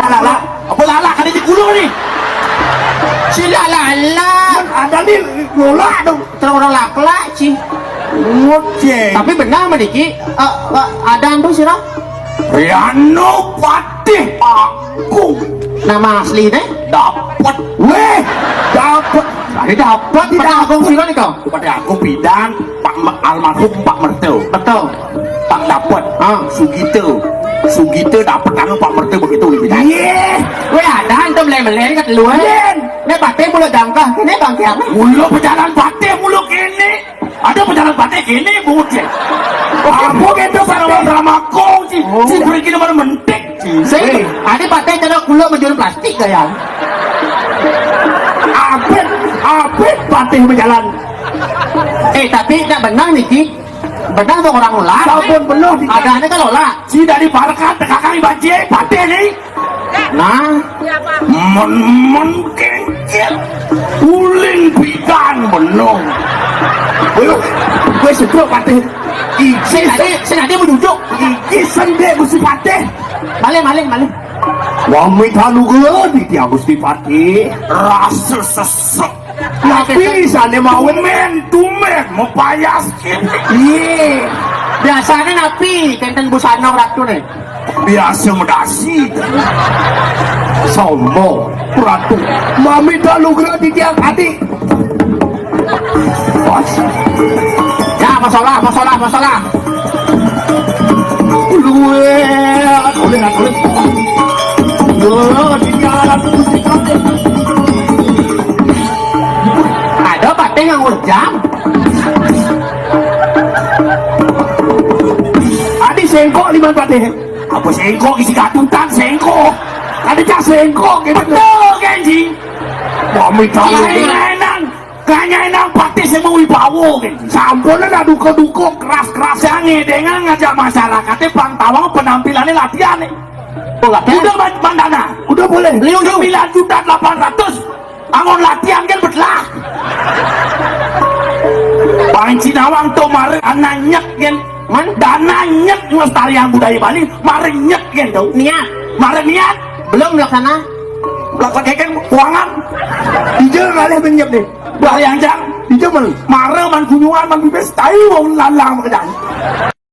lah. Apa lala kan di kulo nih? Sila lala. Ada nih bola dong. Terus orang lakla sih. Ngoceh. Tapi benar Madiki, ada tuh sih Roh. Riano Patih aku Nama asli deh. dapat, weh, dapat. Tadi dapat tidak agung sih nih kau. Kepada aku bidang almarhum Pak Mertu. Betul. Pak dapat, Sugito dapat karena Pak Mertu begitu di bidang. Iya. Weh ada antum meleng kat luar. Ini pakai mulut dangkah. Ini bangke apa? Mulu pejalan Patih mulu kini. Ada pejalan Patih kini bocah. Aku gitu drama kau sih. Si pergi nomor mentik. Sih. Ada pakai cara kulo menjual plastik gaya. Apit Patih berjalan. Tapi tidak benar nih Ki. Benar tuh orang ulah. Sabun penuh di Ada ini kan ulah. si dari Barkat kakak banjir Patih nih. Nah. Men kengkit uling bidang menung. Gue suka Patih. Senadi mau duduk. Iki sendiri Gusti Patih. Balik. Wami talu di dia Gusti Patih. Rasa sesek. Tapi sana mau men mau payas kini. Iya. Biasanya napi tenten busana ratu nih. Biasa medasi. Sombong ratu. Mami talu di dia adik. Ya masalah. Ada pateng yang urjam. Adi sengkok lima Patih. Apa sengkok isi katutan sengkok. Ada cak sengkok gitu. Betul kenji. Mami tahu kanya enang Patih semua wibawa kenji. Sampun ada duko keras yang ngedengan ngajak masyarakatnya Bang Tawang penampilannya latihan nih. Udah bandana. Udah boleh. 9.800.000. Angon latihan kan betlah. Bang Cinawang tuh mari anak nyek kan. Dana nyek melestarian budaya Bali. Mari nyek kan tuh. Mari niat. Belum melaksana. Lakukan kan keuangan. Dijel ngalih menyep deh. Bayang jang. Dijel mari. Mari man kunjungan man bibes. Tahu wong lalang kerjaan.